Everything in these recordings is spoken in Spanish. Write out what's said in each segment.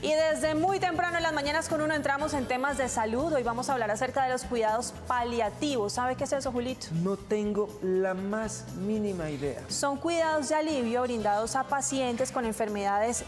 Y desde muy temprano en las mañanas con uno entramos en temas de salud. Hoy vamos a hablar acerca de los cuidados paliativos. ¿Sabe qué es eso, Julito? No tengo la más mínima idea. Son cuidados de alivio brindados a pacientes con enfermedades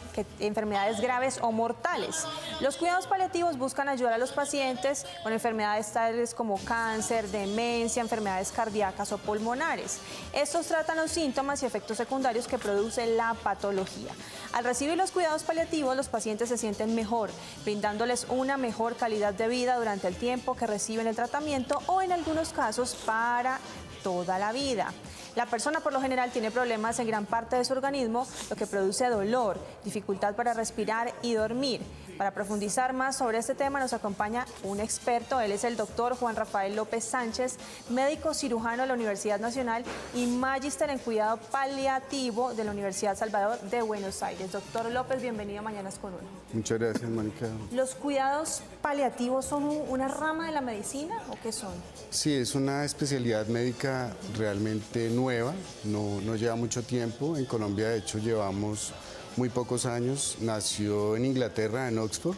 graves o mortales. Los cuidados paliativos buscan ayudar a los pacientes con enfermedades tales como cáncer, demencia, enfermedades cardíacas o pulmonares. Estos tratan los síntomas y efectos secundarios que produce la patología. Al recibir los cuidados paliativos, los pacientes se sienten mejor, brindándoles una mejor calidad de vida durante el tiempo que reciben el tratamiento o en algunos casos para toda la vida. La persona por lo general tiene problemas en gran parte de su organismo, lo que produce dolor, dificultad para respirar y dormir. Para profundizar más sobre este tema nos acompaña un experto, él es el doctor Juan Rafael López Sánchez, médico cirujano de la Universidad Nacional y magíster en cuidado paliativo de la Universidad Salvador de Buenos Aires. Doctor López, bienvenido a Mañanas con Uno. Muchas gracias, Mónica. ¿Los cuidados paliativos son una rama de la medicina o qué son? Sí, es una especialidad médica realmente nueva, no lleva mucho tiempo. En Colombia, de hecho, llevamos muy pocos años. Nació en Inglaterra, en Oxford,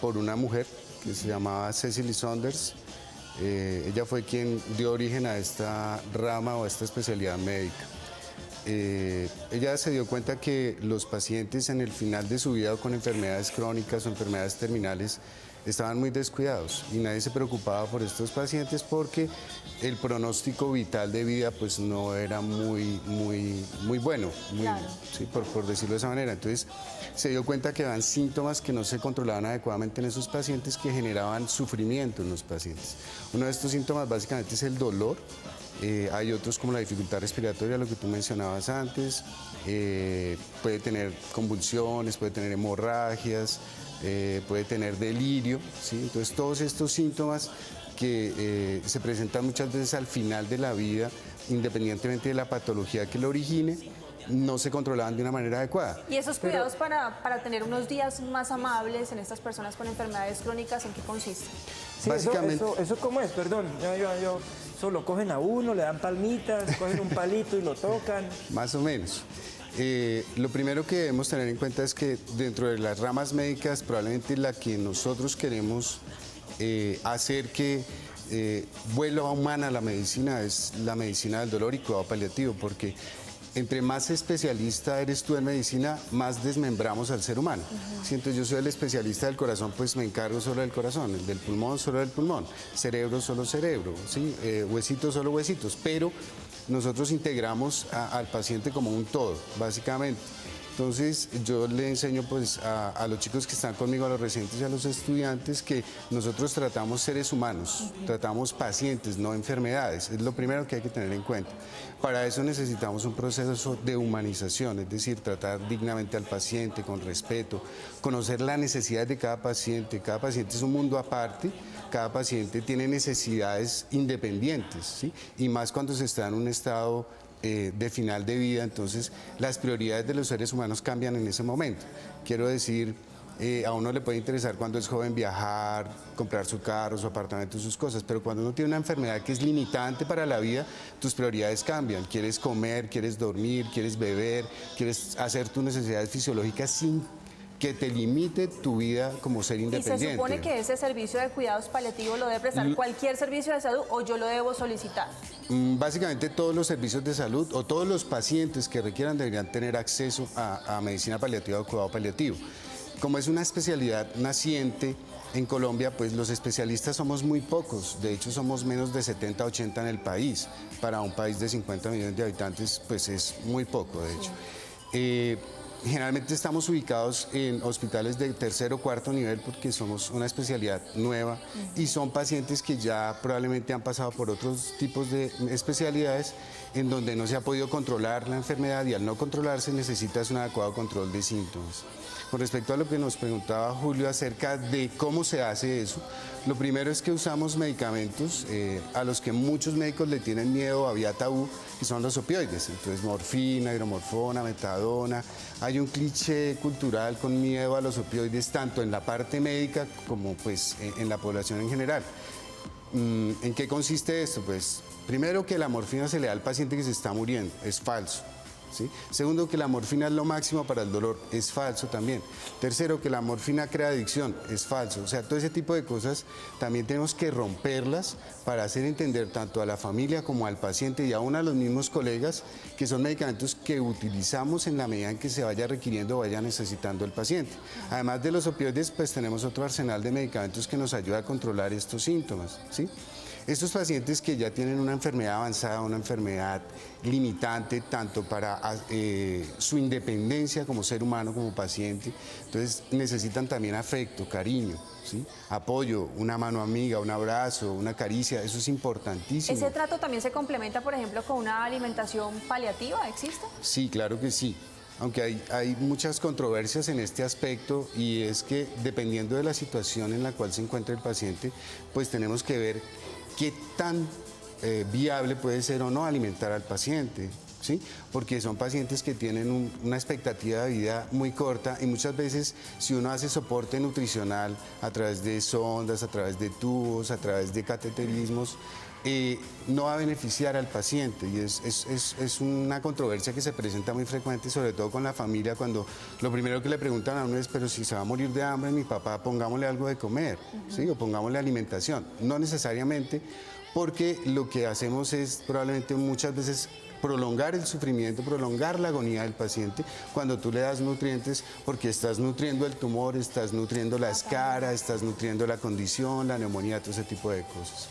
por una mujer que se llamaba Cecily Saunders. Ella fue quien dio origen a esta rama o a esta especialidad médica. Ella se dio cuenta que los pacientes en el final de su vida con enfermedades crónicas o enfermedades terminales estaban muy descuidados y nadie se preocupaba por estos pacientes porque el pronóstico vital de vida pues no era muy bueno, Claro. sí, por decirlo de esa manera. Entonces se dio cuenta que habían síntomas que no se controlaban adecuadamente en esos pacientes que generaban sufrimiento en los pacientes. Uno de estos síntomas básicamente es el dolor. Hay otros como la dificultad respiratoria, lo que tú mencionabas antes, puede tener convulsiones, puede tener hemorragias, puede tener delirio, ¿sí? Entonces todos estos síntomas que se presentan muchas veces al final de la vida, independientemente de la patología que lo origine, no se controlaban de una manera adecuada. ¿Y esos cuidados para tener unos días más amables en estas personas con enfermedades crónicas, en qué consiste? Sí, Básicamente- eso ¿cómo es? Perdón, solo cogen a uno, le dan palmitas, cogen un palito y lo tocan. Más o menos. Lo primero que debemos tener en cuenta es que dentro de las ramas médicas, probablemente la que nosotros queremos hacer que vuelva humana la medicina es la medicina del dolor y cuidado paliativo, porque entre más especialista eres tú en medicina, más desmembramos al ser humano. Si entonces yo soy el especialista del corazón, pues me encargo solo del corazón, el del pulmón solo del pulmón, cerebro solo cerebro, ¿sí? Huesitos solo huesitos, pero nosotros integramos al paciente como un todo, básicamente. Entonces yo le enseño pues a los chicos que están conmigo, a los residentes y a los estudiantes que nosotros tratamos seres humanos, tratamos pacientes, no enfermedades. Es lo primero que hay que tener en cuenta. Para eso necesitamos un proceso de humanización, es decir, tratar dignamente al paciente con respeto, conocer las necesidades de cada paciente. Cada paciente es un mundo aparte, cada paciente tiene necesidades independientes, ¿sí? Y más cuando se está en un estado de final de vida, entonces las prioridades de los seres humanos cambian en ese momento. Quiero decir, a uno le puede interesar cuando es joven viajar, comprar su carro, su apartamento, sus cosas, pero cuando uno tiene una enfermedad que es limitante para la vida, tus prioridades cambian. Quieres comer, quieres dormir, quieres beber, quieres hacer tus necesidades fisiológicas sin que te limite tu vida como ser independiente. ¿Y se supone que ese servicio de cuidados paliativos lo debe prestar cualquier servicio de salud o yo lo debo solicitar? Básicamente todos los servicios de salud o todos los pacientes que requieran deberían tener acceso a medicina paliativa o cuidado paliativo. Como es una especialidad naciente en Colombia, pues los especialistas somos muy pocos, de hecho somos menos de 70, 80 en el país. Para un país de 50 millones de habitantes, pues es muy poco, de hecho. Generalmente estamos ubicados en hospitales de tercer o cuarto nivel porque somos una especialidad nueva y son pacientes que ya probablemente han pasado por otros tipos de especialidades en donde no se ha podido controlar la enfermedad y al no controlarse necesitas un adecuado control de síntomas. Con respecto a lo que nos preguntaba Julio acerca de cómo se hace eso, lo primero es que usamos medicamentos a los que muchos médicos le tienen miedo, había tabú, que son los opioides. Entonces morfina, hidromorfona, metadona. Hay un cliché cultural con miedo a los opioides tanto en la parte médica como pues en la población en general. ¿En qué consiste esto? Pues primero que la morfina se le da al paciente que se está muriendo, es falso. ¿sí? Segundo, que la morfina es lo máximo para el dolor, es falso también. Tercero, que la morfina crea adicción, es falso. O sea, todo ese tipo de cosas también tenemos que romperlas para hacer entender tanto a la familia como al paciente y aún a los mismos colegas que son medicamentos que utilizamos en la medida en que se vaya requiriendo o vaya necesitando el paciente. Además de los opioides, pues tenemos otro arsenal de medicamentos que nos ayuda a controlar estos síntomas, ¿sí? Estos pacientes que ya tienen una enfermedad avanzada, una enfermedad limitante tanto para su independencia como ser humano, como paciente, entonces necesitan también afecto, cariño, ¿sí? Apoyo, una mano amiga, un abrazo, una caricia, eso es importantísimo. ¿Ese trato también se complementa, por ejemplo, con una alimentación paliativa? ¿Existe? Sí, claro que sí. Aunque hay muchas controversias en este aspecto y es que dependiendo de la situación en la cual se encuentra el paciente, pues tenemos que ver qué tan viable puede ser o no alimentar al paciente, ¿sí? Porque son pacientes que tienen una expectativa de vida muy corta y muchas veces si uno hace soporte nutricional a través de sondas, a través de tubos, a través de cateterismos, no va a beneficiar al paciente y es una controversia que se presenta muy frecuente, sobre todo con la familia, cuando lo primero que le preguntan a uno es, pero si se va a morir de hambre mi papá, pongámosle algo de comer, ¿sí? O pongámosle alimentación. No necesariamente, porque lo que hacemos es probablemente muchas veces prolongar el sufrimiento, prolongar la agonía del paciente cuando tú le das nutrientes, porque estás nutriendo el tumor, estás nutriendo la escara, estás nutriendo la condición, la neumonía, todo ese tipo de cosas.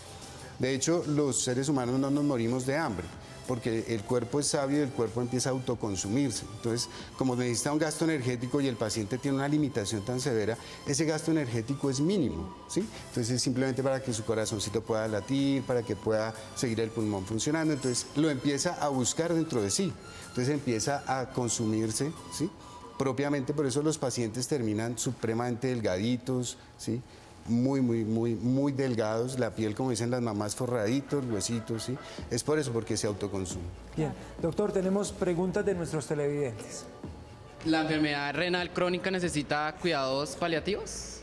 De hecho, los seres humanos no nos morimos de hambre, porque el cuerpo es sabio y el cuerpo empieza a autoconsumirse. Entonces, como necesita un gasto energético y el paciente tiene una limitación tan severa, ese gasto energético es mínimo, ¿sí? Entonces, es simplemente para que su corazoncito pueda latir, para que pueda seguir el pulmón funcionando. Entonces, lo empieza a buscar dentro de sí. Entonces, empieza a consumirse, ¿sí? Propiamente, por eso los pacientes terminan supremamente delgaditos, ¿sí? Muy delgados, la piel, como dicen las mamás, forraditos, huesitos, ¿sí? Es por eso, porque se autoconsume. Bien, doctor, tenemos preguntas de nuestros televidentes. ¿La enfermedad renal crónica necesita cuidados paliativos?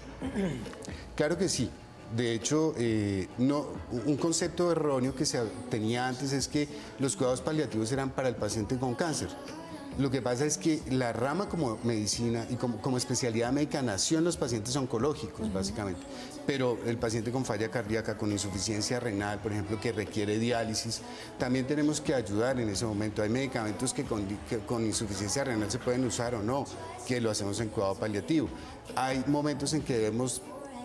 Claro que sí. De hecho, un concepto erróneo que se tenía antes es que los cuidados paliativos eran para el paciente con cáncer. Lo que pasa es que la rama como medicina y como especialidad médica nació en los pacientes oncológicos, básicamente. Pero el paciente con falla cardíaca, con insuficiencia renal, por ejemplo, que requiere diálisis, también tenemos que ayudar en ese momento. Hay medicamentos que con insuficiencia renal se pueden usar o no, que lo hacemos en cuidado paliativo. Hay momentos en que debemos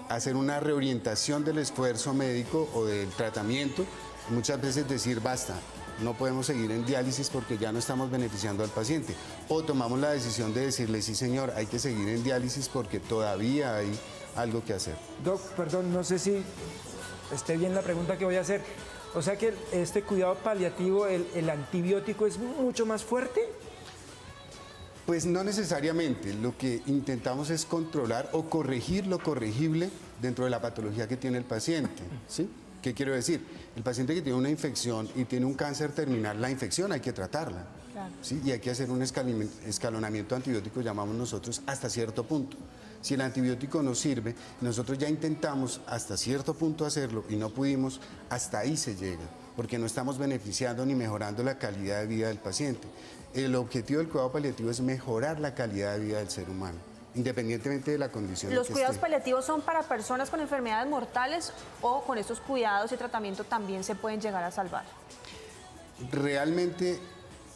hacer una reorientación del esfuerzo médico o del tratamiento, muchas veces decir basta. No podemos seguir en diálisis porque ya no estamos beneficiando al paciente. O tomamos la decisión de decirle, sí señor, hay que seguir en diálisis porque todavía hay algo que hacer. Doc, perdón, no sé si esté bien la pregunta que voy a hacer. O sea que este cuidado paliativo, el antibiótico es mucho más fuerte. Pues no necesariamente. Lo que intentamos es controlar o corregir lo corregible dentro de la patología que tiene el paciente, ¿sí? ¿Qué quiero decir? El paciente que tiene una infección y tiene un cáncer terminal, la infección hay que tratarla, claro, ¿sí? Y hay que hacer un escalonamiento antibiótico, llamamos nosotros, hasta cierto punto. Si el antibiótico no sirve, nosotros ya intentamos hasta cierto punto hacerlo y no pudimos, hasta ahí se llega, porque no estamos beneficiando ni mejorando la calidad de vida del paciente. El objetivo del cuidado paliativo es mejorar la calidad de vida del ser humano, independientemente de la condición. ¿Los cuidados paliativos son para personas con enfermedades mortales o con estos cuidados y tratamiento también se pueden llegar a salvar? Realmente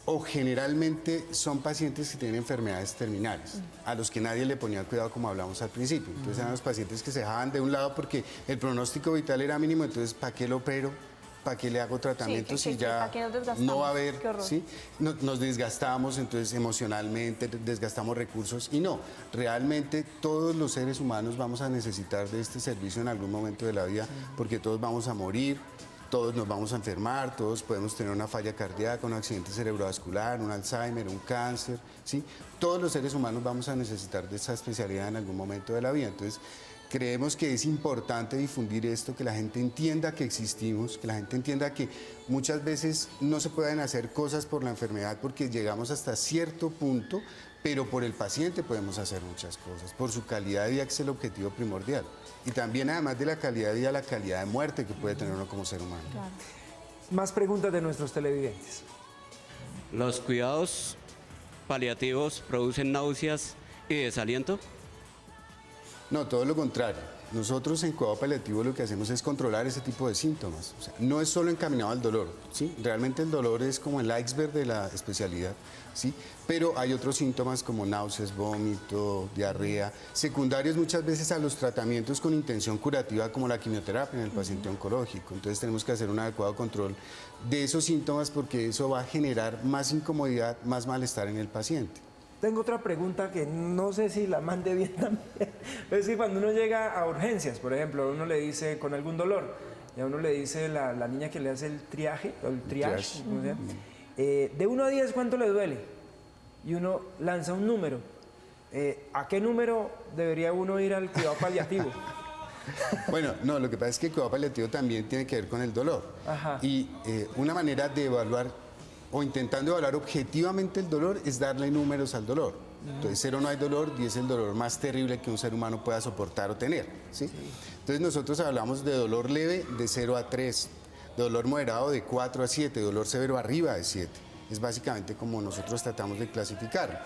o generalmente son pacientes que tienen enfermedades terminales, a los que nadie le ponía cuidado como hablamos al principio. Entonces eran los pacientes que se dejaban de un lado porque el pronóstico vital era mínimo, entonces ¿para qué lo opero? ¿Para qué le hago tratamiento si ya no va a haber? ¿Sí? Nos desgastamos entonces emocionalmente, desgastamos recursos y no, realmente todos los seres humanos vamos a necesitar de este servicio en algún momento de la vida porque todos vamos a morir, todos nos vamos a enfermar, todos podemos tener una falla cardíaca, un accidente cerebrovascular, un Alzheimer, un cáncer, ¿sí? Todos los seres humanos vamos a necesitar de esa especialidad en algún momento de la vida. Entonces, creemos que es importante difundir esto, que la gente entienda que existimos, que la gente entienda que muchas veces no se pueden hacer cosas por la enfermedad porque llegamos hasta cierto punto, pero por el paciente podemos hacer muchas cosas, por su calidad de vida que es el objetivo primordial. Y también además de la calidad de vida, la calidad de muerte que puede tener uno como ser humano. Claro. Más preguntas de nuestros televidentes. ¿Los cuidados paliativos producen náuseas y desaliento? No, todo lo contrario. Nosotros en cuidado paliativo lo que hacemos es controlar ese tipo de síntomas. O sea, no es solo encaminado al dolor, ¿sí? Realmente el dolor es como el iceberg de la especialidad, ¿sí? Pero hay otros síntomas como náuseas, vómito, diarrea, secundarios muchas veces a los tratamientos con intención curativa como la quimioterapia en el paciente oncológico. Entonces tenemos que hacer un adecuado control de esos síntomas porque eso va a generar más incomodidad, más malestar en el paciente. Tengo otra pregunta que no sé si la mande bien también. Es que cuando uno llega a urgencias, por ejemplo, uno le dice con algún dolor, y a uno le dice la niña que le hace el triaje, o el triage, ¿cómo se llama? De 1 a 10, ¿cuánto le duele? Y uno lanza un número. ¿A qué número debería uno ir al cuidado paliativo? Bueno, no, lo que pasa es que el cuidado paliativo también tiene que ver con el dolor. Ajá. Y una manera de evaluar o intentando evaluar objetivamente el dolor es darle números al dolor. Entonces 0 no hay dolor, 10 es el dolor más terrible que un ser humano pueda soportar o tener, ¿sí? Entonces nosotros hablamos de dolor leve de 0 a 3, de dolor moderado de 4 a 7, dolor severo arriba de 7. Es básicamente como nosotros tratamos de clasificarlo.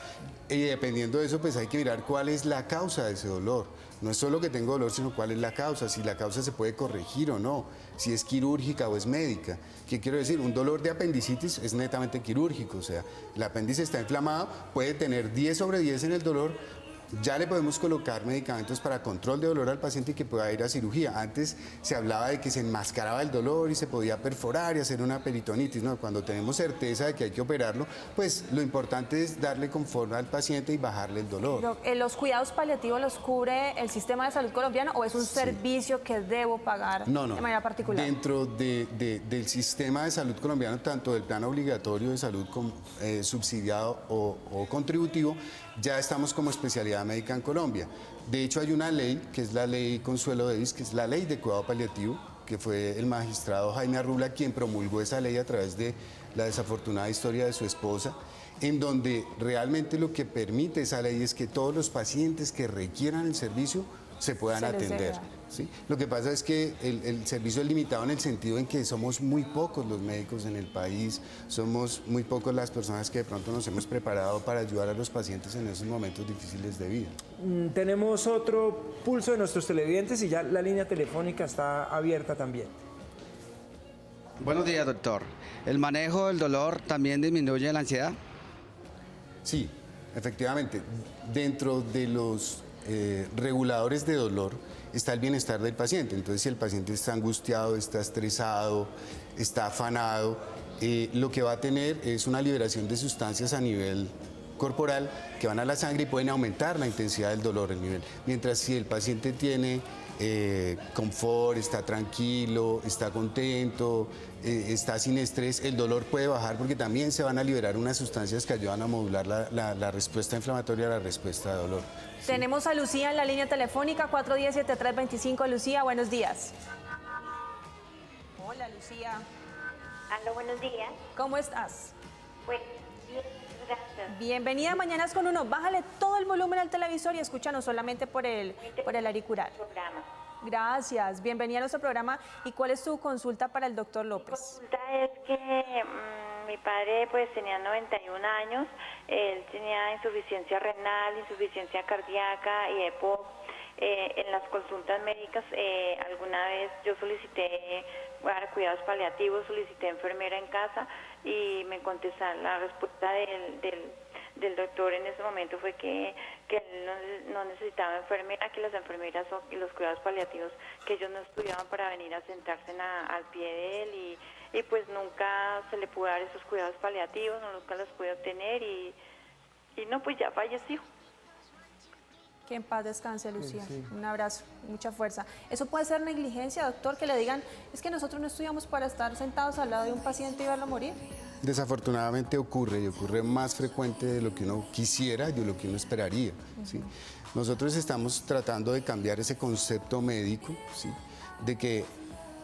Y dependiendo de eso, pues hay que mirar cuál es la causa de ese dolor. No es solo que tengo dolor, sino cuál es la causa, si la causa se puede corregir o no, si es quirúrgica o es médica. ¿Qué quiero decir? Un dolor de apendicitis es netamente quirúrgico, o sea, el apéndice está inflamado, puede tener 10 sobre 10 en el dolor, ya le podemos colocar medicamentos para control de dolor al paciente y que pueda ir a cirugía. Antes se hablaba de que se enmascaraba el dolor y se podía perforar y hacer una peritonitis, ¿no? Cuando tenemos certeza de que hay que operarlo, pues lo importante es darle confort al paciente y bajarle el dolor. ¿Los cuidados paliativos los cubre el sistema de salud colombiano o es un servicio que debo pagar No, de manera particular? Dentro del sistema de salud colombiano, tanto del plan obligatorio de salud subsidiado o contributivo, ya estamos como especialidad médica en Colombia. De hecho, hay una ley, que es la ley Consuelo Davis, que es la ley de cuidado paliativo, que fue el magistrado Jaime Arrula quien promulgó esa ley a través de la desafortunada historia de su esposa, en donde realmente lo que permite esa ley es que todos los pacientes que requieran el servicio se puedan atender. ¿Sí? Lo que pasa es que el servicio es limitado en el sentido en que somos muy pocos los médicos en el país, somos muy pocos las personas que de pronto nos hemos preparado para ayudar a los pacientes en esos momentos difíciles de vida. Tenemos otro pulso de nuestros televidentes y ya la línea telefónica está abierta también. Buenos días, doctor. ¿El manejo del dolor también disminuye la ansiedad? Sí, efectivamente. Dentro de los reguladores de dolor está el bienestar del paciente. Entonces, si el paciente está angustiado, está estresado, está afanado, lo que va a tener es una liberación de sustancias a nivel corporal que van a la sangre y pueden aumentar la intensidad del dolor, el nivel. Mientras si el paciente tiene confort, está tranquilo, está contento, está sin estrés, el dolor puede bajar porque también se van a liberar unas sustancias que ayudan a modular la respuesta inflamatoria a la respuesta de dolor. Tenemos a Lucía en la línea telefónica 410-7325. Lucía, buenos días. Hola, Lucía. Aló, buenos días. ¿Cómo estás? Pues, bien, gracias. Bienvenida a Mañanas con Uno. Bájale todo el volumen al televisor y escúchanos solamente por el auricular. Programa. Gracias. Bienvenida a nuestro programa. ¿Y cuál es tu consulta para el doctor Mi López? consulta es que mi padre pues tenía 91 años, él tenía insuficiencia renal, insuficiencia cardíaca y EPOC. En las consultas médicas alguna vez yo solicité para cuidados paliativos, solicité enfermera en casa y me contestaron, la respuesta del doctor en ese momento fue que él no necesitaba enfermera, que las enfermeras y los cuidados paliativos, que ellos no estudiaban para venir a sentarse al pie de él y pues nunca se le pudo dar esos cuidados paliativos, nunca los pude obtener y no, pues ya falleció. Que en paz descanse, Lucía. Un abrazo, mucha fuerza. ¿Eso puede ser negligencia, doctor? Que le digan, es que nosotros no estudiamos para estar sentados al lado de un paciente y verlo morir. Desafortunadamente ocurre y ocurre más frecuente de lo que uno quisiera y de lo que uno esperaría. ¿Sí? Nosotros estamos tratando de cambiar ese concepto médico, ¿sí? De que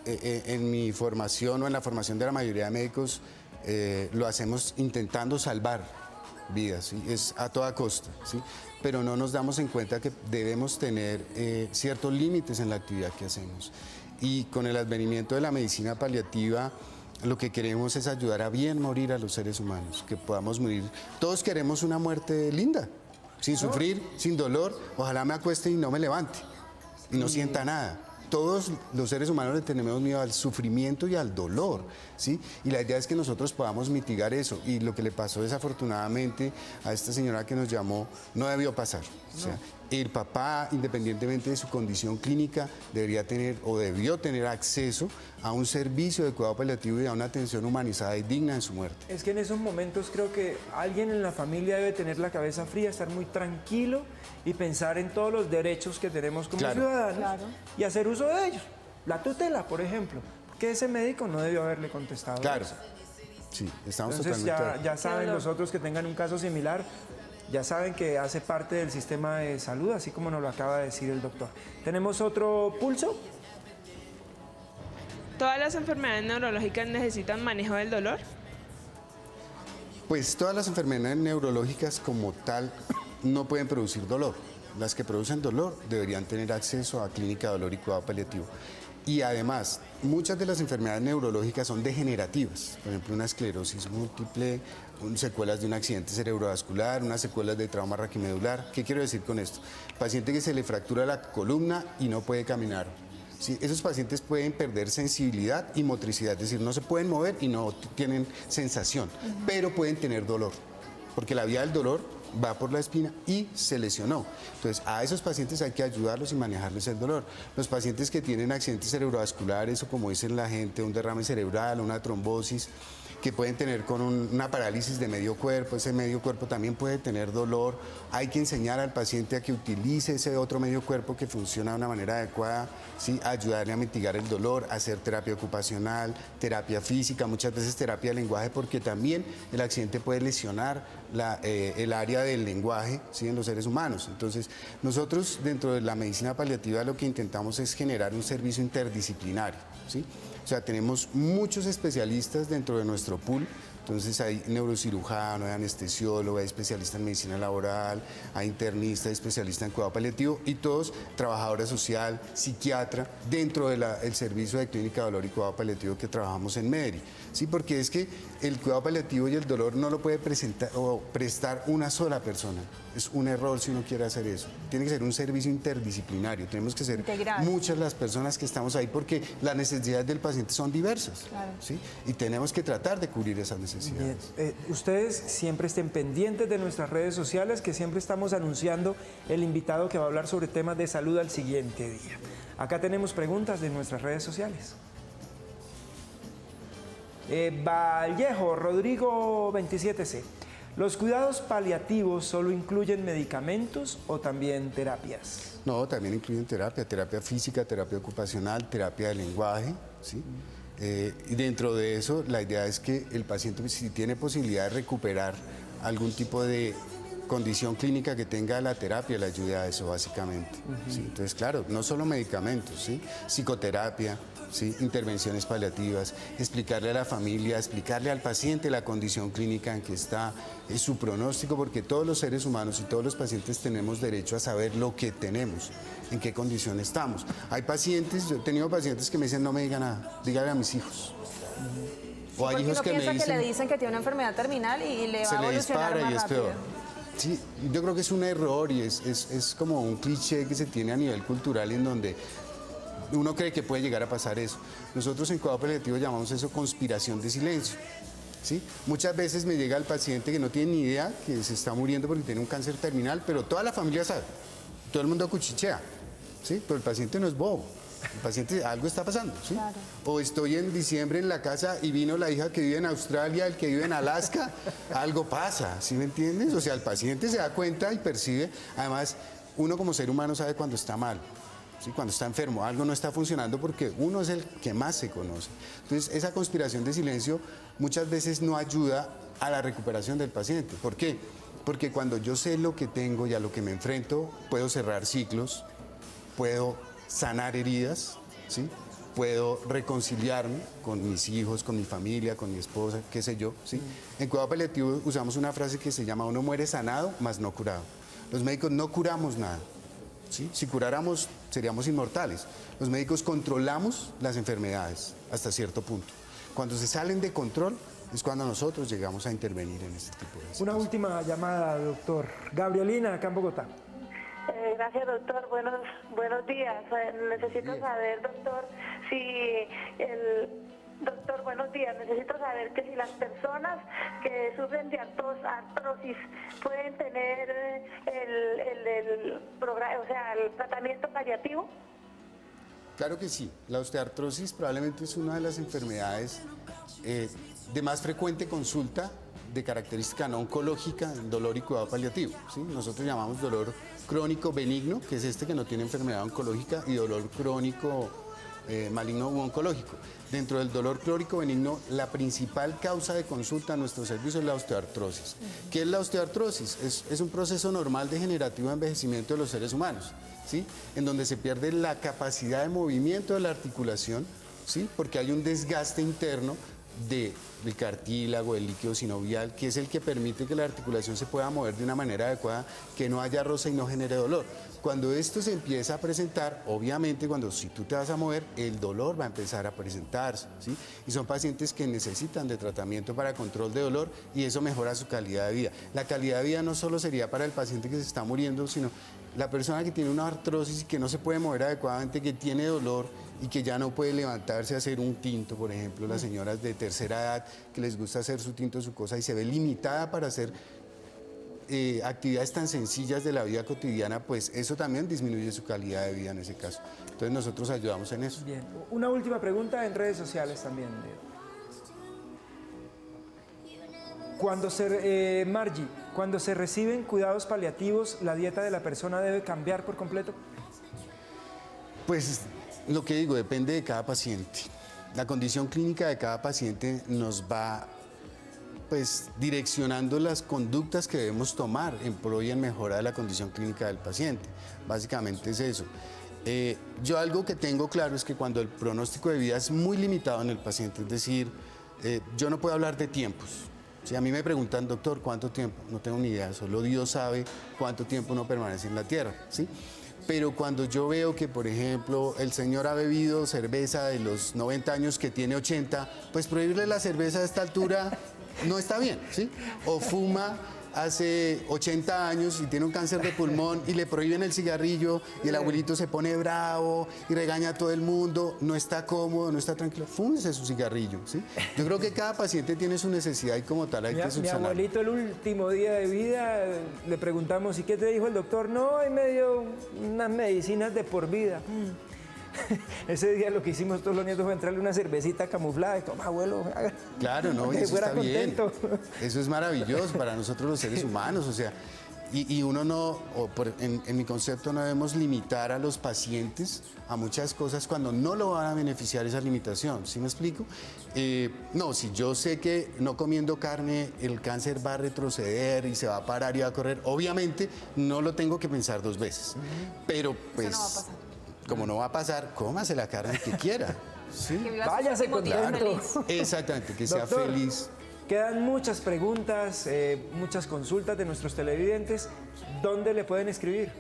en mi formación o en la formación de la mayoría de médicos lo hacemos intentando salvar vidas, ¿sí? Es a toda costa, ¿sí? Pero no nos damos en cuenta que debemos tener ciertos límites en la actividad que hacemos. Y con el advenimiento de la medicina paliativa, lo que queremos es ayudar a bien morir a los seres humanos, que podamos morir. Todos queremos una muerte linda, sin sufrir, sin dolor. Ojalá me acueste y no me levante y no sienta nada. Todos los seres humanos le tenemos miedo al sufrimiento y al dolor, ¿sí? Y la idea es que nosotros podamos mitigar eso. Y lo que le pasó desafortunadamente a esta señora que nos llamó no debió pasar. O sea, el papá, independientemente de su condición clínica, debería tener o debió tener acceso a un servicio de cuidado paliativo y a una atención humanizada y digna en su muerte. Es que en esos momentos creo que alguien en la familia debe tener la cabeza fría, estar muy tranquilo y pensar en todos los derechos que tenemos como ciudadanos y hacer uso de ellos. La tutela, por ejemplo, que ese médico no debió haberle contestado eso. Sí, estamos Entonces totalmente... ya saben los otros que tengan un caso similar, ya saben que hace parte del sistema de salud, así como nos lo acaba de decir el doctor. ¿Tenemos otro pulso? ¿Todas las enfermedades neurológicas necesitan manejo del dolor? Pues todas las enfermedades neurológicas como tal no pueden producir dolor. Las que producen dolor deberían tener acceso a clínica de dolor y cuidado paliativo. Y además, muchas de las enfermedades neurológicas son degenerativas. Por ejemplo, una esclerosis múltiple, secuelas de un accidente cerebrovascular, unas secuelas de trauma raquimedular. ¿Qué quiero decir con esto? Paciente que se le fractura la columna y no puede caminar. Sí, esos pacientes pueden perder sensibilidad y motricidad, es decir, no se pueden mover y no tienen sensación, pero pueden tener dolor, porque la vía del dolor va por la espina y se lesionó. Entonces, a esos pacientes hay que ayudarlos y manejarles el dolor. Los pacientes que tienen accidentes cerebrovasculares o, como dicen la gente, un derrame cerebral, una trombosis, que pueden tener con una parálisis de medio cuerpo, ese medio cuerpo también puede tener dolor. Hay que enseñar al paciente a que utilice ese otro medio cuerpo que funciona de una manera adecuada, ¿sí? Ayudarle a mitigar el dolor, hacer terapia ocupacional, terapia física, muchas veces terapia de lenguaje, porque también el accidente puede lesionar el área del lenguaje, ¿sí? En los seres humanos. Entonces, nosotros dentro de la medicina paliativa lo que intentamos es generar un servicio interdisciplinario, ¿sí? O sea, tenemos muchos especialistas dentro de nuestro pool. Entonces hay neurocirujano, hay anestesiólogo, hay especialista en medicina laboral, hay internista, hay especialista en cuidado paliativo y todos trabajadora social, psiquiatra, dentro del servicio de clínica de dolor y cuidado paliativo que trabajamos en Mederi. Sí, porque es que el cuidado paliativo y el dolor no lo puede presentar o prestar una sola persona. Es un error si uno quiere hacer eso. Tiene que ser un servicio interdisciplinario. Tenemos que ser muchas las personas que estamos ahí porque las necesidades del paciente son diversas. ¿Sí? Y tenemos que tratar de cubrir esas necesidades. Ustedes siempre estén pendientes de nuestras redes sociales, que siempre estamos anunciando el invitado que va a hablar sobre temas de salud al siguiente día. Acá tenemos preguntas de nuestras redes sociales. Vallejo, Rodrigo 27C. ¿Los cuidados paliativos solo incluyen medicamentos o también terapias? No, también incluyen terapia física, terapia ocupacional, terapia de lenguaje, ¿sí? Y dentro de eso, la idea es que el paciente, si tiene posibilidad de recuperar algún tipo de condición clínica que tenga, la terapia le ayude a eso básicamente. ¿Sí? Entonces, claro, no solo medicamentos, ¿sí? Psicoterapia, ¿sí? Intervenciones paliativas, explicarle a la familia, explicarle al paciente la condición clínica en que está, su pronóstico, porque todos los seres humanos y todos los pacientes tenemos derecho a saber lo que tenemos, en qué condición estamos. Hay pacientes, yo he tenido pacientes que me dicen, no me diga nada, dígale a mis hijos. O hay hijos que me dicen, que le dicen que tiene una enfermedad terminal y le va a evolucionar más rápido. Sí, yo creo que es un error y es como un cliché que se tiene a nivel cultural en donde uno cree que puede llegar a pasar eso. Nosotros en cuidado paliativo llamamos eso conspiración de silencio. ¿Sí? Muchas veces me llega el paciente que no tiene ni idea que se está muriendo porque tiene un cáncer terminal, pero toda la familia sabe, todo el mundo cuchichea, ¿sí? Pero el paciente no es bobo. El paciente, algo está pasando, ¿sí? Claro. O estoy en diciembre en la casa y vino la hija que vive en Australia, el que vive en Alaska, algo pasa, ¿sí me entiendes? O sea, el paciente se da cuenta y percibe, además, uno como ser humano sabe cuando está mal, ¿sí? Cuando está enfermo, algo no está funcionando porque uno es el que más se conoce. Entonces, esa conspiración de silencio muchas veces no ayuda a la recuperación del paciente. ¿Por qué? Porque cuando yo sé lo que tengo y a lo que me enfrento, puedo cerrar ciclos, puedo sanar heridas, ¿sí? Puedo reconciliarme con mis hijos, con mi familia, con mi esposa, qué sé yo, ¿sí? En cuidado paliativo usamos una frase que se llama uno muere sanado, mas no curado. Los médicos no curamos nada, ¿sí? Si curáramos seríamos inmortales. Los médicos controlamos las enfermedades hasta cierto punto. cuando se salen de control es cuando nosotros llegamos a intervenir en este tipo de situaciones. Una última llamada, doctor. Gabrielina, acá en Bogotá. Gracias, doctor. Buenos días. Necesito saber, doctor, Doctor, buenos días. Necesito saber que si las personas que sufren de artrosis pueden tener el programa, o sea, el tratamiento paliativo. Claro que sí. La osteoartrosis probablemente es una de las enfermedades de más frecuente consulta de característica no oncológica en dolor y cuidado paliativo, ¿sí? Nosotros llamamos dolor crónico benigno, que es este que no tiene enfermedad oncológica, y dolor crónico maligno u oncológico. Dentro del dolor crónico benigno, la principal causa de consulta a nuestro servicio es la osteoartrosis. ¿Qué es la osteoartrosis? Es un proceso normal degenerativo de envejecimiento de los seres humanos, ¿sí? En donde se pierde la capacidad de movimiento de la articulación, ¿sí? Porque hay un desgaste interno del cartílago, del líquido sinovial, que es el que permite que la articulación se pueda mover de una manera adecuada, que no haya roce y no genere dolor. Cuando esto se empieza a presentar, obviamente si tú te vas a mover, el dolor va a empezar a presentarse, ¿sí? Y son pacientes que necesitan de tratamiento para control de dolor y eso mejora su calidad de vida. La calidad de vida no solo sería para el paciente que se está muriendo, sino la persona que tiene una artrosis y que no se puede mover adecuadamente, que tiene dolor y que ya no puede levantarse a hacer un tinto, por ejemplo, las señoras de tercera edad que les gusta hacer su tinto, su cosa, y se ve limitada para hacer actividades tan sencillas de la vida cotidiana, pues eso también disminuye su calidad de vida en ese caso. Entonces nosotros ayudamos en eso. Bien, una última pregunta en redes sociales también. Margie, cuando se reciben cuidados paliativos, ¿la dieta de la persona debe cambiar por completo? Pues lo que digo, depende de cada paciente. La condición clínica de cada paciente nos va direccionando las conductas que debemos tomar en pro y en mejora de la condición clínica del paciente. Básicamente es eso. Yo algo que tengo claro es que cuando el pronóstico de vida es muy limitado en el paciente, es decir, yo no puedo hablar de tiempos. Si a mí me preguntan, doctor, ¿cuánto tiempo? No tengo ni idea, solo Dios sabe cuánto tiempo uno permanece en la tierra, ¿sí? Pero cuando yo veo que, por ejemplo, el señor ha bebido cerveza de los 90 años que tiene 80, pues prohibirle la cerveza a esta altura no está bien, ¿sí? O fuma hace 80 años y tiene un cáncer de pulmón y le prohíben el cigarrillo y el abuelito se pone bravo y regaña a todo el mundo, no está cómodo, no está tranquilo, fúmese su cigarrillo, ¿sí? Yo creo que cada paciente tiene su necesidad y como tal hay que subsanar. Mi abuelito el último día de vida le preguntamos, ¿y qué te dijo el doctor? No, ahí me dio unas medicinas de por vida. Ese día lo que hicimos todos los nietos fue entrarle una cervecita camuflada y toma, abuelo. Claro, no, y eso fuera está contento. bien. Eso es maravilloso para nosotros los seres humanos, o sea, y uno no, en mi concepto no debemos limitar a los pacientes a muchas cosas cuando no lo van a beneficiar esa limitación, ¿sí me explico? No, si yo sé que no comiendo carne el cáncer va a retroceder y se va a parar y va a correr, obviamente no lo tengo que pensar dos veces, pero pues... Eso no va a pasar. Como no va a pasar, cómase la carne que quiera. ¿Sí? Que viva su Váyase último día contento. feliz. Exactamente, que sea Doctor, feliz. Quedan muchas preguntas, muchas consultas de nuestros televidentes. ¿Dónde le pueden escribir?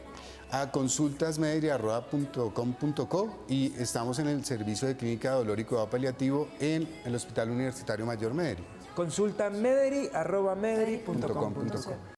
A consultasmedri@com.co y estamos en el servicio de clínica de dolor y cuidado paliativo en el Hospital Universitario Mayor Medri. Consulta medri@medri.com.co.